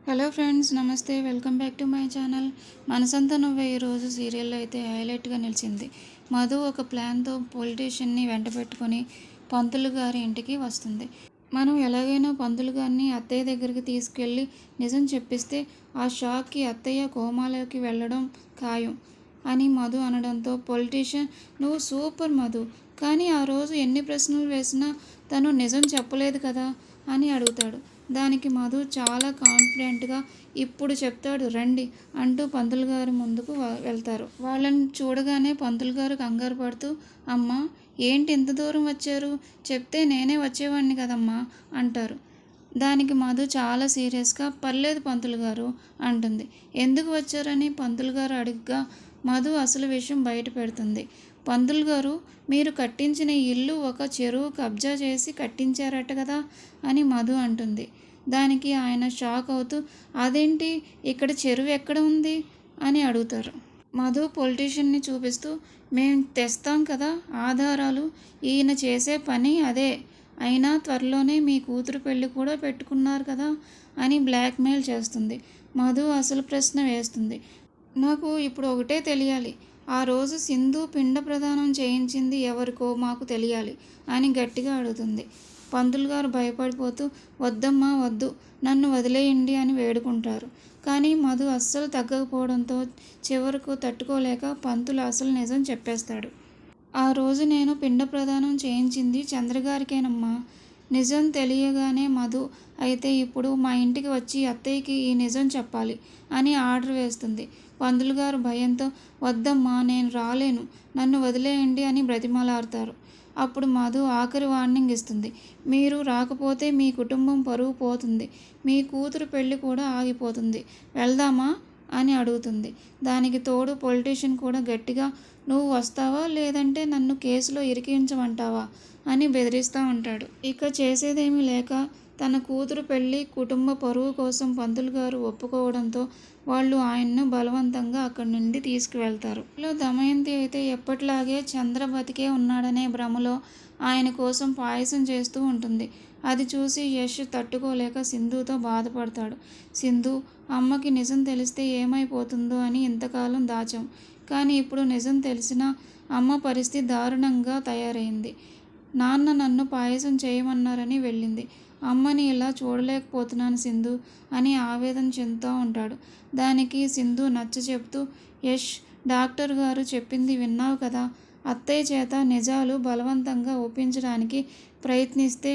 Hello friends, నమస్తే. Welcome back to my channel. మనసంతా నువ్వే ఈరోజు సీరియల్లో అయితే హైలైట్గా నిలిచింది. మధు ఒక ప్లాన్తో పొలిటీషియన్ని వెంట పెట్టుకొని పంతులు గారి ఇంటికి వస్తుంది. మనం ఎలాగైనా పంతులు గారిని అత్తయ్య దగ్గరికి తీసుకెళ్ళి నిజం చెప్పిస్తే ఆ షాక్కి అత్తయ్య కోమాలోకి వెళ్ళడం ఖాయం అని మధు అనడంతో పొలిటీషియన్, నువ్వు సూపర్ మధు, కానీ ఆ రోజు ఎన్ని ప్రశ్నలు వేసినా తను నిజం చెప్పలేదు కదా అని అడుగుతాడు. దానికి మధు చాలా కాన్ఫిడెంట్గా, ఇప్పుడు చెప్తాడు రండి అంటూ పంతులు గారి ముందుకు వెళ్తారు. వాళ్ళని చూడగానే పంతులు గారు కంగారు పడుతూ, అమ్మా ఏంటి ఇంత దూరం వచ్చారు, చెప్తే నేనే వచ్చేవాడిని కదమ్మా అంటారు. దానికి మధు చాలా సీరియస్గా, పర్లేదు పంతులు గారు అంటుంది. ఎందుకు వచ్చారని పంతులు గారు అడిగ్గా మధు అసలు విషయం బయట పెడుతుంది. పంతులు గారు, మీరు కట్టించిన ఇల్లు ఒక చెరువు కబ్జా చేసి కట్టించారట కదా అని మధు అంటుంది. దానికి ఆయన షాక్ అవుతూ, అదేంటి, ఇక్కడ చెరువు ఎక్కడ ఉంది అని అడుగుతారు. మధు పొలిటీషియన్ని చూపిస్తూ, మేం తెస్తాం కదా ఆధారాలు, ఈయన చేసే పని అదే, అయినా త్వరలోనే మీ కూతురు పెళ్లి కూడా పెట్టుకున్నారు కదా అని బ్లాక్మెయిల్ చేస్తుంది. మధు అసలు ప్రశ్న వేస్తుంది. నాకు ఇప్పుడు ఒకటే తెలియాలి, ఆ రోజు సింధు పిండ ప్రదానం చేయించింది ఎవరికో మాకు తెలియాలి అని గట్టిగా అడుగుతుంది. పంతులు గారు భయపడిపోతూ, వద్దమ్మా వద్దు, నన్ను వదిలేయండి అని వేడుకుంటారు. కానీ మధు అస్సలు తగ్గకపోవడంతో చివరకు తట్టుకోలేక పంతులు అసలు నిజం చెప్పేస్తాడు. ఆ రోజు నేను పిండ ప్రదానం చేయించింది చంద్రగారికేనమ్మా. నిజం తెలియగానే మధు, అయితే ఇప్పుడు మా ఇంటికి వచ్చి అత్తయ్యకి ఈ నిజం చెప్పాలి అని ఆర్డర్ వేస్తుంది. పంతులు గారు భయంతో, వద్దమ్మా నేను రాలేను, నన్ను వదిలేయండి అని బ్రతిమలాడతారు. అప్పుడు మధు ఆఖరి వార్నింగ్ ఇస్తుంది. మీరు రాకపోతే మీ కుటుంబం పరువు పోతుంది, మీ కూతురు పెళ్లి కూడా ఆగిపోతుంది, వెళ్దామా అని అడుగుతుంది. దానికి తోడు పొలిటీషియన్ కూడా గట్టిగా, నువ్వు వస్తావా లేదంటే నన్ను కేసులో ఇరికించమంటావా అని బెదిరిస్తూ ఉంటాడు. ఇక చేసేదేమీ లేక తన కూతురు పెళ్లి కుటుంబ పరువు కోసం పంతులు గారు ఒప్పుకోవడంతో వాళ్ళు ఆయన్ను బలవంతంగా అక్కడి నుండి తీసుకువెళ్తారు. దమయంతి అయితే ఎప్పటిలాగే చంద్ర బతికే ఉన్నాడనే భ్రమలో ఆయన కోసం పాయసం చేస్తూ ఉంటుంది. అది చూసి యష్ తట్టుకోలేక సింధుతో బాధపడతాడు. సింధు, అమ్మకి నిజం తెలిస్తే ఏమైపోతుందో అని ఇంతకాలం దాచాం, కానీ ఇప్పుడు నిజం తెలిసినా అమ్మ పరిస్థితి దారుణంగా తయారైంది. నాన్న నన్ను పాయసం చేయమన్నారని వెళ్ళింది. అమ్మని ఇలా చూడలేకపోతున్నాను సింధు అని ఆవేదన చెందుతూ ఉంటాడు. దానికి సింధు నచ్చ చెప్తూ, యష్, డాక్టర్ గారు చెప్పింది విన్నావు కదా, అత్తయ్య చేత నిజాలు బలవంతంగా ఒప్పించడానికి ప్రయత్నిస్తే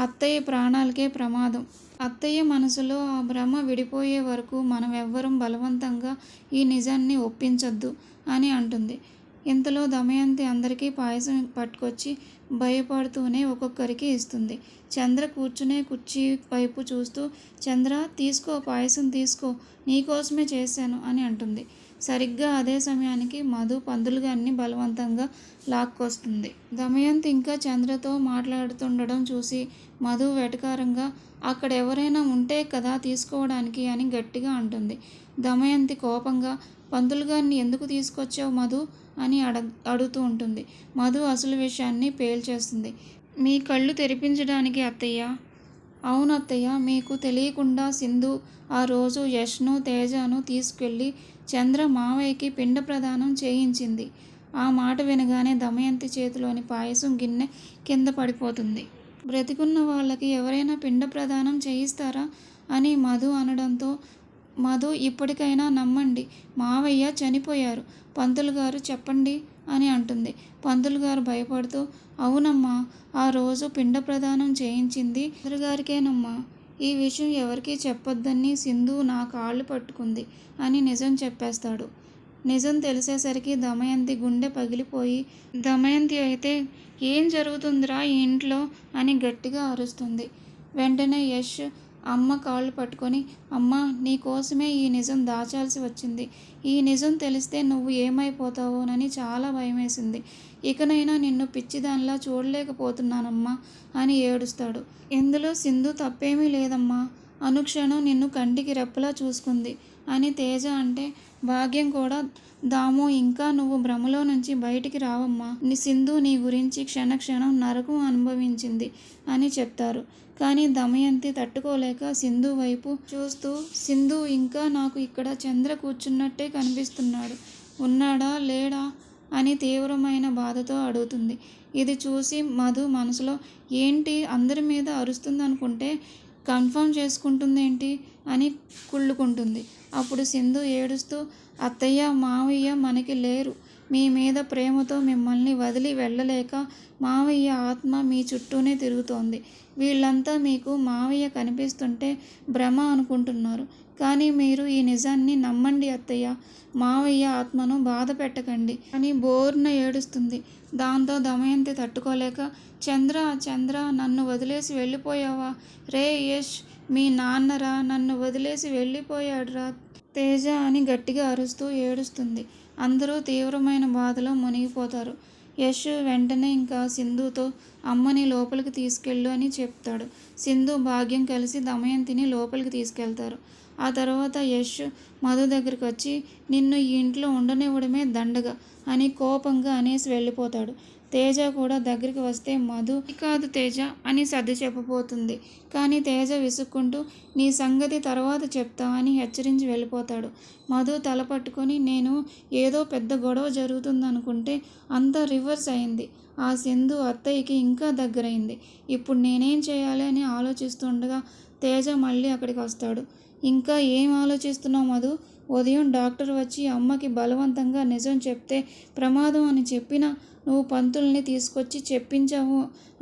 అత్తయ్య ప్రాణాలకే ప్రమాదం. అత్తయ్య మనసులో ఆ భ్రమ విడిపోయే వరకు మనం ఎవ్వరం బలవంతంగా ఈ నిజాన్ని ఒప్పించొద్దు అని అంటుంది. ఇంతలో దమయంతి అందరికీ పాయసం పట్టుకొచ్చి భయపడుతూనే ఒక్కొక్కరికి ఇస్తుంది. చంద్ర కూర్చునే కుర్చీ వైపు చూస్తూ, చంద్ర తీసుకో, పాయసం తీసుకో, నీకోసమే చేశాను అని అంటుంది. సరిగ్గా అదే సమయానికి మధు పంతులు గారిని బలవంతంగా లాక్కొస్తుంది. దమయంతి ఇంకా చంద్రతో మాట్లాడుతుండడం చూసి మధు వెటకారంగా, అక్కడ ఎవరైనా ఉంటే కదా తీసుకోవడానికి అని గట్టిగా అంటుంది. దమయంతి కోపంగా, పంతులు గారిని ఎందుకు తీసుకొచ్చావు మధు అని అడుగుతూ ఉంటుంది. మధు అసలు విషయాన్ని పేల్చేస్తుంది. మీ కళ్ళు తెరిపించడానికి అత్తయ్య. అవును అత్తయ్య, మీకు తెలియకుండా సింధు ఆ రోజు యష్ను తేజను తీసుకెళ్ళి చంద్ర మావయ్యకి పిండ ప్రదానం చేయించింది. ఆ మాట వినగానే దమయంతి చేతిలోని పాయసం గిన్నె కింద పడిపోతుంది. బ్రతికున్న వాళ్ళకి ఎవరైనా పిండ ప్రదానం చేయిస్తారా అని మధు అనడంతో, మధు, ఇప్పటికైనా నమ్మండి, మావయ్య చనిపోయారు, పంతులు గారు చెప్పండి అని అంటుంది. పంతులు గారు భయపడుతూ, అవునమ్మా, ఆ రోజు పిండ ప్రదానం చేయించింది చంద్రగారికేనమ్మా, ఈ విషయం ఎవరికీ చెప్పొద్దని సింధు నా కాళ్ళు పట్టుకుంది అని నిజం చెప్పేస్తాడు. నిజం తెలిసేసరికి దమయంతి గుండె పగిలిపోయి, దమయంతి అయితే, ఏం జరుగుతుందిరా ఈ ఇంట్లో అని గట్టిగా అరుస్తుంది. వెంటనే యష్ అమ్మ కాళ్ళు పట్టుకొని, అమ్మ నీకోసమే ఈ నిజం దాచాల్సి వచ్చింది, ఈ నిజం తెలిస్తే నువ్వు ఏమైపోతావోనని చాలా భయమేసింది, ఇకనైనా నిన్ను పిచ్చిదానిలా చూడలేకపోతున్నానమ్మా అని ఏడుస్తాడు. ఇందులో సింధు తప్పేమీ లేదమ్మా, అనుక్షణం నిన్ను కంటికి రెప్పలా చూసుకుంది అని తేజ అంటే భాగ్యం కూడా దాము ఇంకా నువ్వు భ్రమలో నుంచి బయటికి రావమ్మా, సింధు నీ గురించి క్షణక్షణం నరకం అనుభవించింది అని చెప్తారు. కానీ దమయంతి తట్టుకోలేక సింధు వైపు చూస్తూ, సింధు ఇంకా నాకు ఇక్కడ చంద్ర కూర్చున్నట్టే కనిపిస్తున్నాడు, ఉన్నాడా లేడా అని తీవ్రమైన బాధతో అడుగుతుంది. ఇది చూసి మధు మనసులో ఏంటి అందరి మీద అరుస్తుందనుకుంటే కన్ఫర్మ్ చేసుకుంటుందేంటి అని కుళ్ళుకుంటుంది. అప్పుడు సింధు ఏడుస్తూ, అత్తయ్య మావయ్య మనకి లేరు, మీ మీద ప్రేమతో మిమ్మల్ని వదిలి వెళ్ళలేక మావయ్య ఆత్మ మీ చుట్టూనే తిరుగుతోంది. వీళ్ళంతా మీకు మావయ్య కనిపిస్తుంటే భ్రమ అనుకుంటున్నారు, కానీ మీరు ఈ నిజాన్ని నమ్మండి అత్తయ్య, మావయ్య ఆత్మను బాధ పెట్టకండి అని బోర్న ఏడుస్తుంది. దాంతో దమయంతి తట్టుకోలేక, చంద్ర చంద్ర నన్ను వదిలేసి వెళ్ళిపోయావా, రే యష్ మీ నాన్నరా, నన్ను వదిలేసి వెళ్ళిపోయాడురా తేజ అని గట్టిగా అరుస్తూ ఏడుస్తుంది. అందరూ తీవ్రమైన బాధలో మునిగిపోతారు. యష్ వెంటనే ఇంకా సింధుతో అమ్మని లోపలికి తీసుకెళ్ళు అని చెప్తాడు. సింధు భాగ్యం కలిసి దమయంతిని లోపలికి తీసుకెళ్తారు. ఆ తర్వాత యష్ మధు దగ్గరికి వచ్చి, నిన్ను ఈ ఇంట్లో ఉండనివ్వడమే దండగ అని కోపంగా అనేసి వెళ్ళిపోతాడు. తేజ కూడా దగ్గరికి వస్తే మధు కాదు తేజ అని సర్ది చెప్పబోతుంది. కానీ తేజ విసుక్కుంటూ, నీ సంగతి తర్వాత చెప్తా అని హెచ్చరించి వెళ్ళిపోతాడు. మధు తల పట్టుకొని, నేను ఏదో పెద్ద గొడవ జరుగుతుందనుకుంటే అంతా రివర్స్ అయింది. ఆ సింధు అత్తయ్యకి ఇంకా దగ్గరైంది. ఇప్పుడు నేనేం చేయాలి అని ఆలోచిస్తుండగా తేజ మళ్ళీ అక్కడికి వస్తాడు. ఇంకా ఏం ఆలోచిస్తున్నావు మధు, ఉదయం డాక్టర్ వచ్చి అమ్మకి బలవంతంగా నిజం చెప్తే ప్రమాదం అని చెప్పినా నువ్వు పంతుల్ని తీసుకొచ్చి చెప్పించావు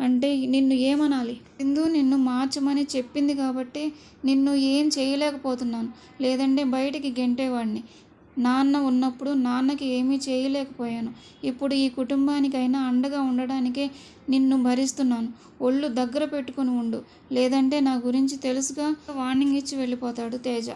అంటే నిన్ను ఏమనాలి? సింధు నిన్ను మార్చమని చెప్పింది కాబట్టి నిన్ను ఏం చేయలేకపోతున్నాను, లేదంటే బయటికి గెంటేవాడిని. నాన్న ఉన్నప్పుడు నాన్నకి ఏమీ చేయలేకపోయాను. ఇప్పుడు ఈ కుటుంబానికైనా అండగా ఉండడానికే నిన్ను భరిస్తున్నాను. ఒళ్ళు దగ్గర పెట్టుకుని ఉండు, లేదంటే నా గురించి తెలుసుగా వార్నింగ్ ఇచ్చి వెళ్ళిపోతాడు తేజ.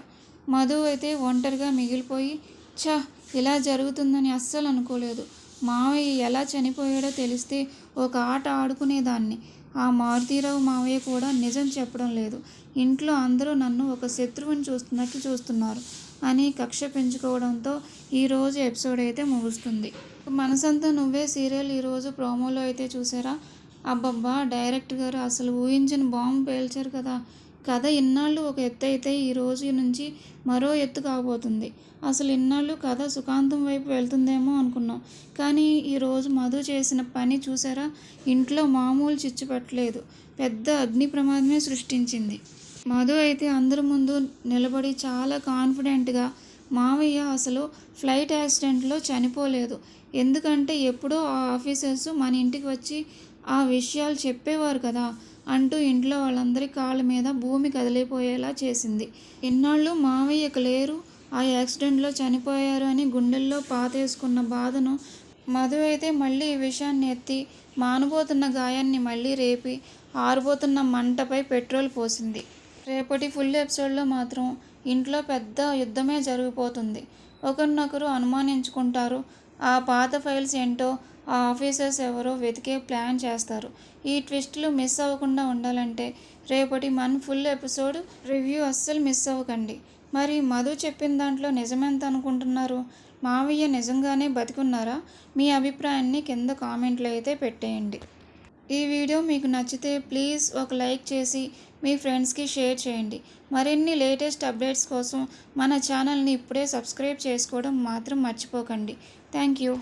మధు అయితే ఒంటరిగా మిగిలిపోయి, ఛ ఇలా జరుగుతుందని అస్సలు అనుకోలేదు. మావయ్య ఎలా చనిపోయాడో తెలిస్తే ఒక ఆట ఆడుకునేదాన్ని. ఆ మారుతీరావు మావయ్య కూడా నిజం చెప్పడం లేదు. ఇంట్లో అందరూ నన్ను ఒక శత్రువుని చూస్తున్నట్లు చూస్తున్నారు అని కక్ష పెంచుకోవడంతో ఈరోజు ఎపిసోడ్ అయితే ముగుస్తుంది. మనసంతా నువ్వే సీరియల్ ఈరోజు ప్రోమోలో అయితే చూసారా? అబ్బబ్బా, డైరెక్టర్ గారు అసలు ఊహించని బాంబు పేల్చారు కదా. కథ ఇన్నాళ్ళు ఒక ఎత్తు అయితే ఈ రోజు నుంచి మరో ఎత్తు కాబోతుంది. అసలు ఇన్నాళ్ళు కథ సుఖాంతం వైపు వెళ్తుందేమో అనుకున్నాం, కానీ ఈరోజు మధు చేసిన పని చూసారా? ఇంట్లో మామూలు చిచ్చు పెట్టలేదు, పెద్ద అగ్ని ప్రమాదమే సృష్టించింది. మధు అయితే అందరి ముందు నిలబడి చాలా కాన్ఫిడెంట్గా, మావయ్య అసలు ఫ్లైట్ యాక్సిడెంట్లో చనిపోలేదు, ఎందుకంటే ఎప్పుడో ఆ ఆఫీసర్స్ మన ఇంటికి వచ్చి ఆ విషయాలు చెప్పేవారు కదా అంటూ ఇంట్లో వాళ్ళందరి కాళ్ళ మీద భూమి కదిలిపోయేలా చేసింది. ఇన్నాళ్ళు మావయ్యకు లేరు, ఆ యాక్సిడెంట్లో చనిపోయారు అని గుండెల్లో పాతేసుకున్న బాధను మధు అయితే మళ్ళీ ఈ విషయాన్ని ఎత్తి, మానుపోతున్న గాయాన్ని మళ్ళీ రేపి ఆరిపోతున్న మంటపై పెట్రోల్ పోసింది. రేపటి ఫుల్ ఎపిసోడ్లో మాత్రం ఇంట్లో పెద్ద యుద్ధమే జరిగిపోతుంది. ఒకరినొకరు అనుమానించుకుంటారు. ఆ పాత ఫైల్స్ ఏంటో ఆ ఆఫీసర్స్ ఎవరో వెతికే ప్లాన్ చేస్తారు. ఈ ట్విస్టులు మిస్ అవ్వకుండా ఉండాలంటే రేపటి మన ఫుల్ ఎపిసోడ్ రివ్యూ అస్సలు మిస్ అవ్వకండి. మరి మధు చెప్పిన దాంట్లో నిజమెంత అనుకుంటున్నారు? మావయ్య నిజంగానే బతికున్నారా? మీ అభిప్రాయాన్ని కింద కామెంట్లో అయితే పెట్టేయండి. ఈ వీడియో మీకు నచ్చితే ప్లీజ్ ఒక లైక్ చేసి మీ ఫ్రెండ్స్కి షేర్ చేయండి. మరిన్ని లేటెస్ట్ అప్డేట్స్ కోసం మన ఛానల్ని ఇప్పుడే సబ్స్క్రైబ్ చేసుకోవడం మాత్రం మర్చిపోకండి. Thank you.